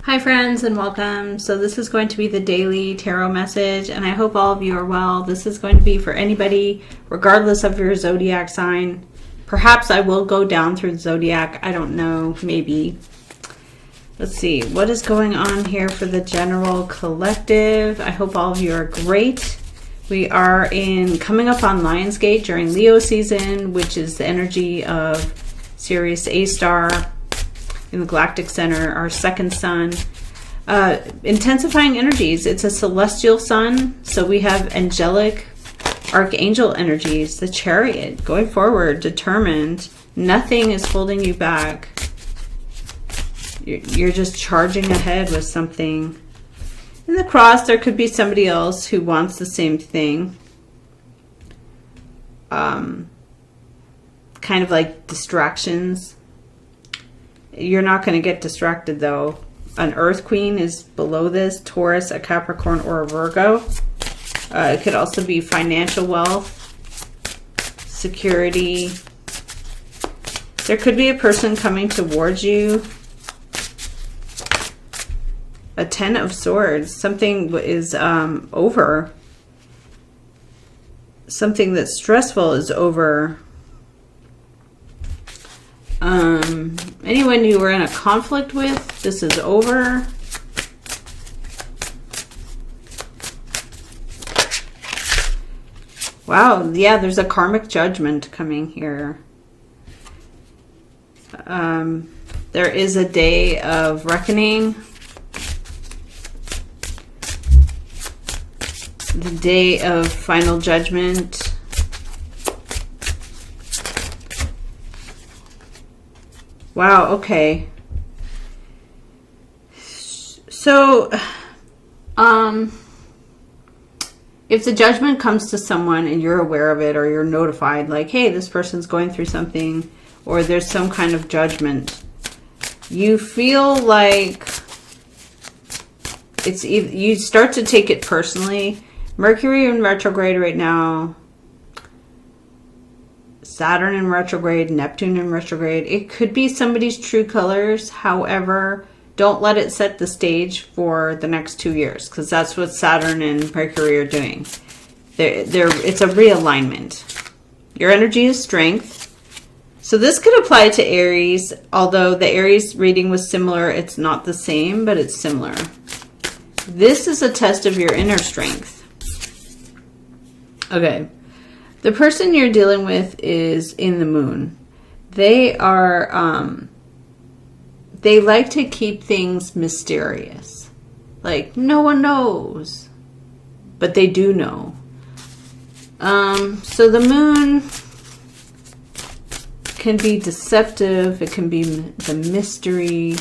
Hi friends and welcome. So this is going to be the daily tarot message and I hope all of you are well. This is going to be for anybody regardless of your zodiac sign. Perhaps I will go down through the zodiac. I don't know, maybe. Let's see, what is going on here for the general collective? I hope all of you are great. We are coming up on Lionsgate during Leo season, which is the energy of Sirius A star in the galactic center, our second sun. Intensifying energies. It's a celestial sun, so we have angelic archangel energies, the chariot, going forward, determined. Nothing is holding you back. You're just charging ahead with something. In the cross, there could be somebody else who wants the same thing. Kind of like distractions. You're not going to get distracted though. An Earth Queen is below this. Taurus, a Capricorn, or a Virgo. It could also be financial wealth, security. There could be a person coming towards you. A Ten of Swords. Something is over. Something that's stressful is over. Anyone you were in a conflict with, this is over. Wow, yeah, there's a karmic judgment coming here. There is a day of reckoning. The day of final judgment. Wow, okay. So, if the judgment comes to someone and you're aware of it or you're notified, like, hey, this person's going through something, or there's some kind of judgment, you feel like you start to take it personally. Mercury in retrograde right now. Saturn in retrograde, Neptune in retrograde. It could be somebody's true colors. However, don't let it set the stage for the next 2 years, because that's what Saturn and Mercury are doing. It's a realignment. Your energy is strength. So this could apply to Aries, although the Aries reading was similar. It's not the same, but it's similar. This is a test of your inner strength. Okay. The person you're dealing with is in the moon. They are, they like to keep things mysterious. Like, no one knows. But they do know. So the moon can be deceptive. It can be the mystery.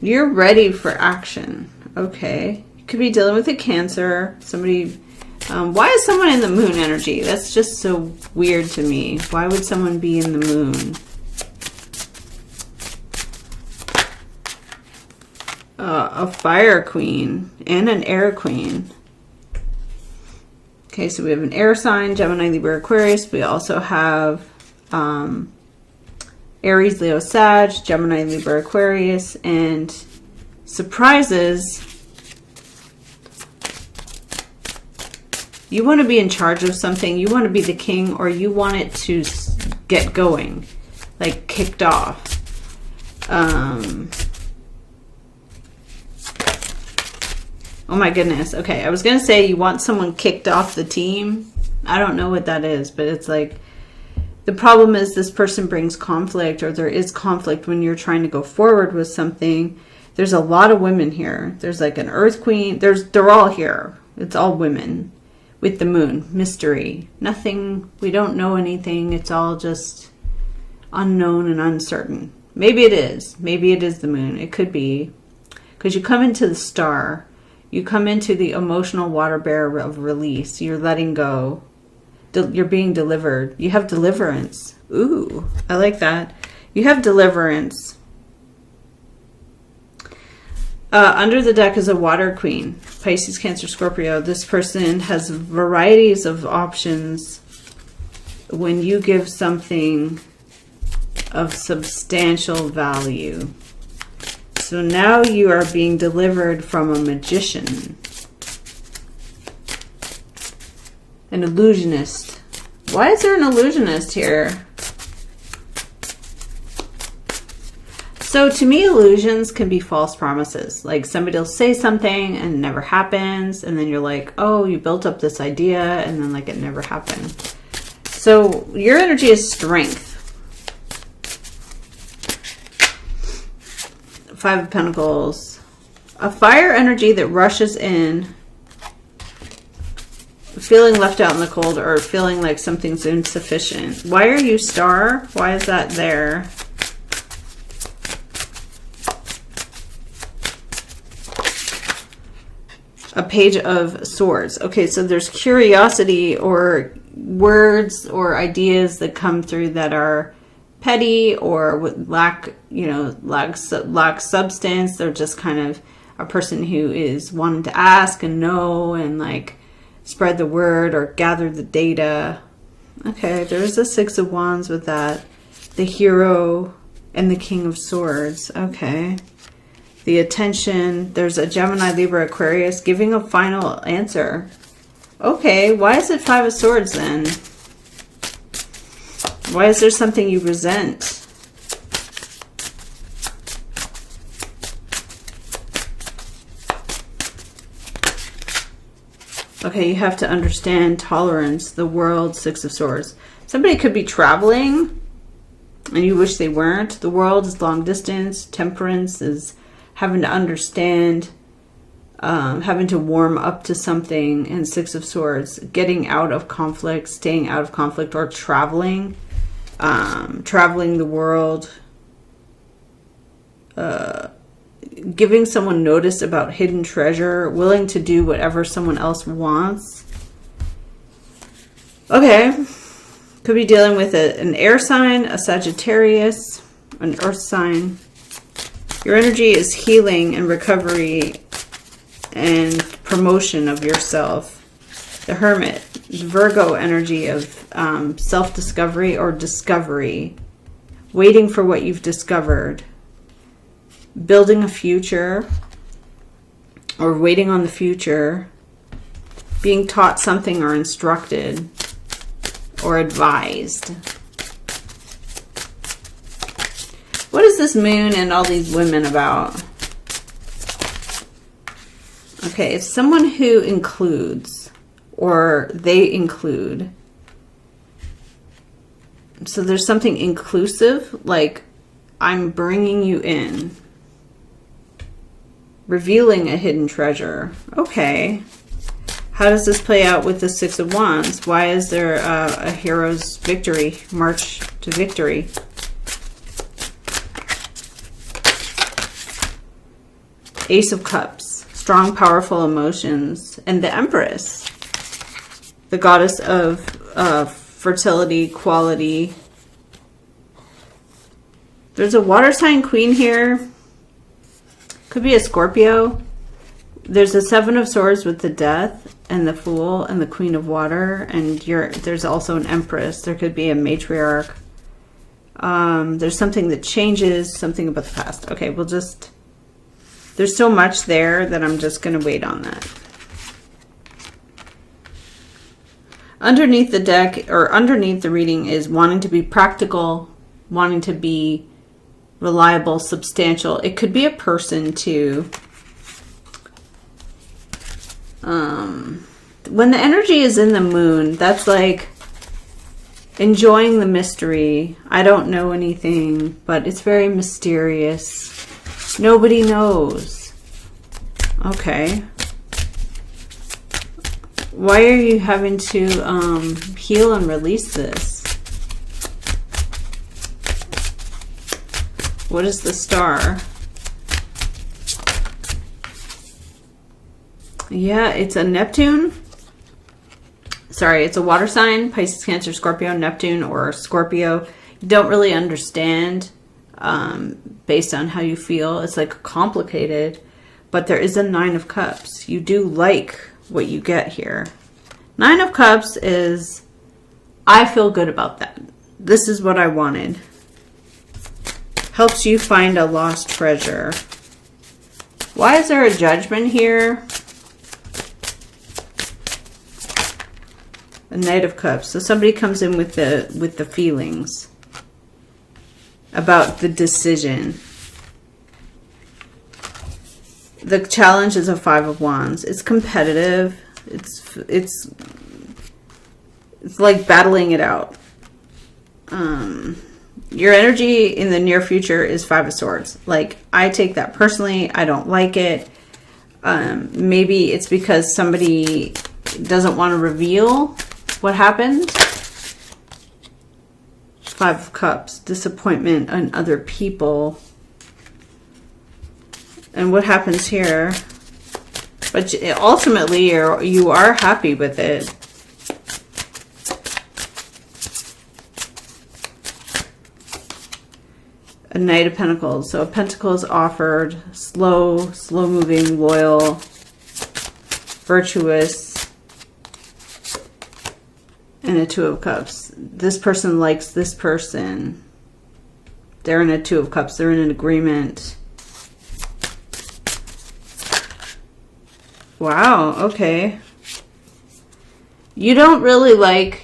You're ready for action. Okay. Could be dealing with a Cancer. Somebody. Why is someone in the moon energy? That's just so weird to me. Why would someone be in the moon? A fire queen and an air queen. Okay, so we have an air sign, Gemini, Libra, Aquarius. We also have Aries, Leo, Sag, Gemini, Libra, Aquarius, and surprises. You want to be in charge of something. You want to be the king, or you want it to get going, like kicked off. Oh my goodness. Okay, I was going to say you want someone kicked off the team. I don't know what that is, but it's like the problem is this person brings conflict, or there is conflict when you're trying to go forward with something. There's a lot of women here. There's like an Earth Queen. They're all here. It's all women. With the moon, mystery, nothing, we don't know anything. It's all just unknown and uncertain. Maybe it is the moon. It could be, because you come into the star, you come into the emotional water bearer of release. You're letting go. You're being delivered. You have deliverance. Ooh, I like that. You have deliverance. Under the deck is a water queen. Pisces, Cancer, Scorpio. This person has varieties of options. When you give something of substantial value. So now you are being delivered from a magician, an illusionist. Why is there an illusionist here? So to me, illusions can be false promises. Like somebody will say something and it never happens. And then you're like, oh, you built up this idea and then like it never happened. So your energy is strength. 5 of Pentacles. A fire energy that rushes in, feeling left out in the cold or feeling like something's insufficient. Why are you star? Why is that there? A page of swords. Okay, so there's curiosity or words or ideas that come through that are petty or lack, you know, lack substance. They're just kind of a person who is wanting to ask and know and like spread the word or gather the data. Okay, there's the 6 of Wands with that. The Hero and the King of Swords. Okay. The attention. There's a Gemini, Libra, Aquarius giving a final answer. Okay, why is it 5 of Swords then? Why is there something you resent? Okay, you have to understand tolerance, the world, 6 of Swords. Somebody could be traveling and you wish they weren't. The world is long distance. Temperance is having to understand, having to warm up to something. And 6 of Swords, getting out of conflict, staying out of conflict, or traveling. Traveling the world. Giving someone notice about hidden treasure. Willing to do whatever someone else wants. Okay. Could be dealing with an air sign, a Sagittarius, an earth sign. Your energy is healing and recovery and promotion of yourself. The Hermit, the Virgo energy of self-discovery or discovery. Waiting for what you've discovered. Building a future or waiting on the future. Being taught something or instructed or advised. What is this moon and all these women about? Okay, it's someone who includes or they include. So there's something inclusive, like I'm bringing you in. Revealing a hidden treasure. Okay. How does this play out with the 6 of Wands? Why is there a hero's victory, march to victory? Ace of Cups, strong, powerful emotions. And the Empress, the goddess of fertility, quality. There's a water sign queen here. Could be a Scorpio. There's a 7 of Swords with the Death and the Fool and the Queen of Water. And there's also an Empress. There could be a matriarch. There's something that changes, something about the past. Okay, we'll just... There's so much there that I'm just going to wait on that. Underneath the deck, or underneath the reading, is wanting to be practical, wanting to be reliable, substantial. It could be a person too. When the energy is in the moon, that's like enjoying the mystery. I don't know anything, but it's very mysterious. Nobody knows. Okay. Why are you having to heal and release this? What is the Star? Yeah, it's a Neptune. Sorry, it's a water sign. Pisces, Cancer, Scorpio, Neptune, or Scorpio. You don't really understand based on how you feel. It's like complicated. But there is a 9 of Cups. You do like what you get here. 9 of Cups is, I feel good about that. This is what I wanted. helps you find a lost treasure. Why is there a judgment here? A Knight of Cups. So somebody comes in with the feelings about the decision. The challenge is a Five of Wands. It's competitive. It's like battling it out. Your energy in the near future is Five of Swords. Like, I take that personally. I don't like it. Maybe it's because somebody doesn't want to reveal what happened. Five of Cups. Disappointment on other people. And what happens here? But ultimately, you are happy with it. A Knight of Pentacles. So a Pentacle is offered. Slow moving, loyal, virtuous. And a Two of Cups. This person likes this person. They're in a Two of Cups. They're in an agreement. Wow, okay. You don't really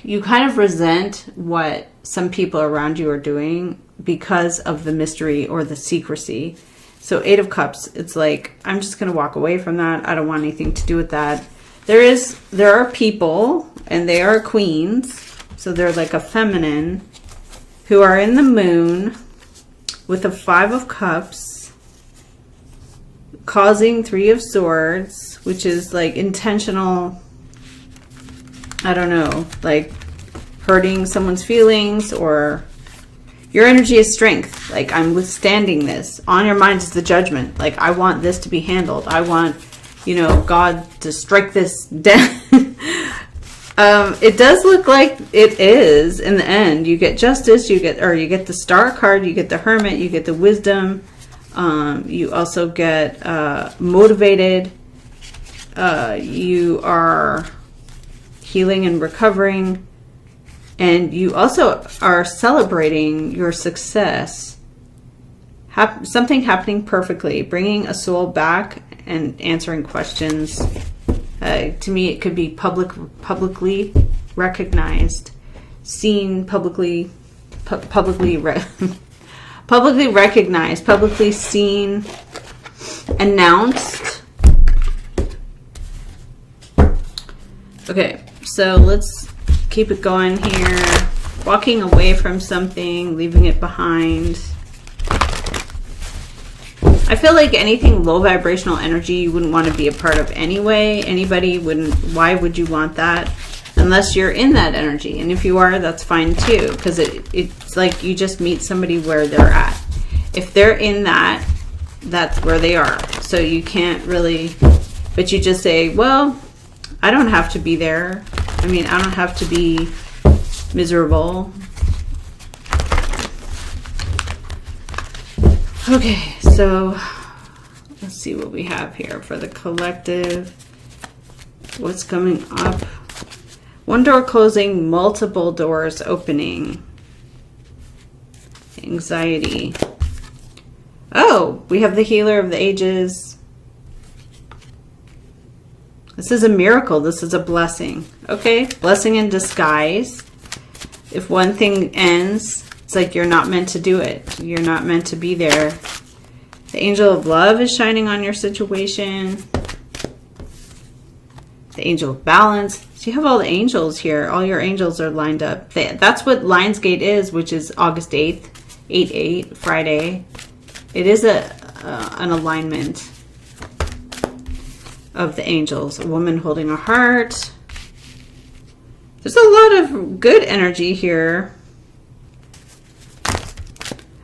you kind of resent what some people around you are doing because of the mystery or the secrecy. So Eight of Cups, it's like, I'm just going to walk away from that. I don't want anything to do with that. There are people, and they are queens, so they're like a feminine, who are in the moon with a Five of Cups, causing Three of Swords, which is like intentional, I don't know, like hurting someone's feelings, or your energy is strength. Like, I'm withstanding this. On your mind is the Judgment. Like, I want this to be handled. I want, God to strike this down. It does look like it is in the end. You get Justice, you get the Star card, you get the Hermit, you get the Wisdom. You also get motivated. You are healing and recovering. And you also are celebrating your success. Something happening perfectly. Bringing a soul back and answering questions. To me, it could be publicly recognized. Seen, publicly recognized, publicly seen, announced. Okay, so let's keep it going here. Walking away from something, leaving it behind. I feel like anything low vibrational energy you wouldn't want to be a part of anyway. Anybody wouldn't. Why would you want that? Unless you're in that energy. And if you are, that's fine too. Because it's like you just meet somebody where they're at. If they're in that, that's where they are. So you can't really, but you just say, well, I don't have to be there. I mean, I don't have to be miserable. Okay, so let's see what we have here for the collective. What's coming up? One door closing, multiple doors opening. Anxiety. Oh, we have the Healer of the Ages. This is a miracle. This is a blessing. Okay, blessing in disguise. If one thing ends, it's like you're not meant to do it. You're not meant to be there. The Angel of Love is shining on your situation. The Angel of Balance. So you have all the angels here. All your angels are lined up. That's what Lionsgate is, which is August 8th, 8/8, Friday. It is an alignment of the angels. A woman holding a heart. There's a lot of good energy here.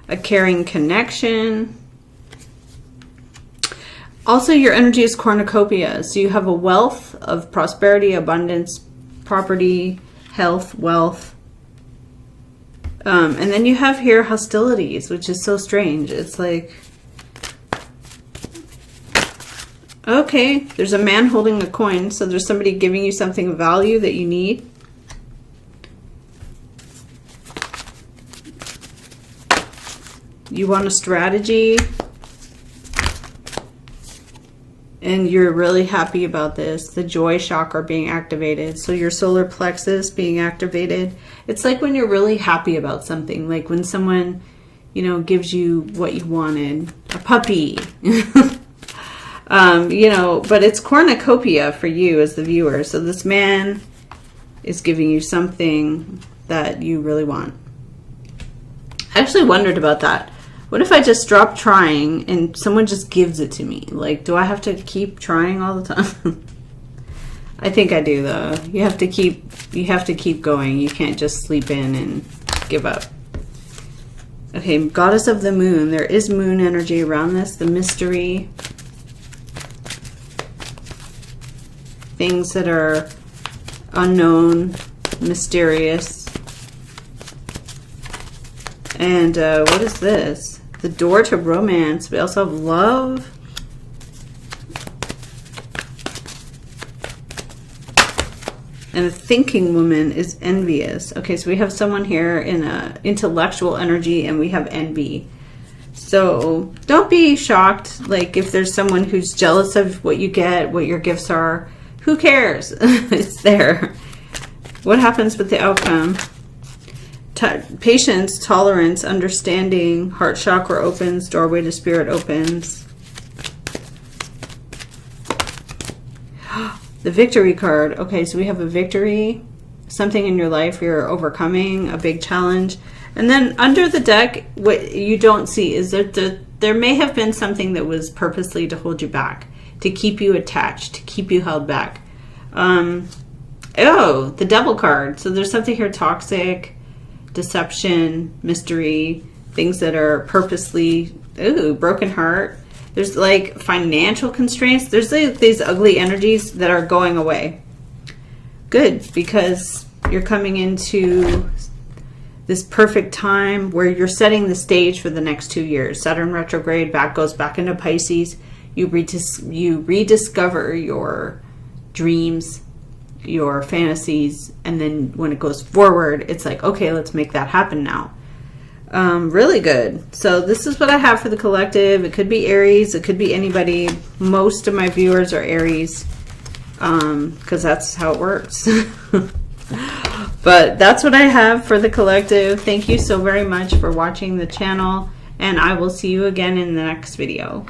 A caring connection. Also, your energy is cornucopia. So you have a wealth of prosperity, abundance, property, health, wealth. And then you have here hostilities, which is so strange. It's like, okay, there's a man holding a coin. So there's somebody giving you something of value that you need. You want a strategy. And you're really happy about this. The joy chakra being activated. So your solar plexus being activated. It's like when you're really happy about something. Like when someone, you know, gives you what you wanted. A puppy. You know, but it's cornucopia for you as the viewer. So this man is giving you something that you really want. I actually wondered about that. What if I just stop trying and someone just gives it to me? Like, do I have to keep trying all the time? I think I do, though. You have to keep going. You can't just sleep in and give up. Okay, goddess of the moon. There is moon energy around this. The mystery. Things that are unknown, mysterious. And what is this? The door to romance. We also have love. And a thinking woman is envious. Okay, so we have someone here in a intellectual energy, and we have envy. So don't be shocked. Like if there's someone who's jealous of what you get, what your gifts are, who cares? It's there. What happens with the outcome? Patience, tolerance, understanding, heart chakra opens, doorway to spirit opens. The victory card. Okay, so we have a victory, something in your life you're overcoming, a big challenge. And then under the deck, what you don't see is that there may have been something that was purposely to hold you back, to keep you attached, to keep you held back. Oh, the devil card. So there's something here toxic, deception, mystery, things that are purposely, broken heart. There's like financial constraints. There's like these ugly energies that are going away. Good, because you're coming into this perfect time where you're setting the stage for the next 2 years. Saturn retrograde goes back into Pisces. You rediscover your dreams, your fantasies, and then when it goes forward, it's like, okay, let's make that happen now. Really good. So this is what I have for the collective. It could be Aries, it could be anybody. Most of my viewers are Aries, because that's how it works. But that's what I have for the collective. Thank you so very much for watching the channel, and I will see you again in the next video.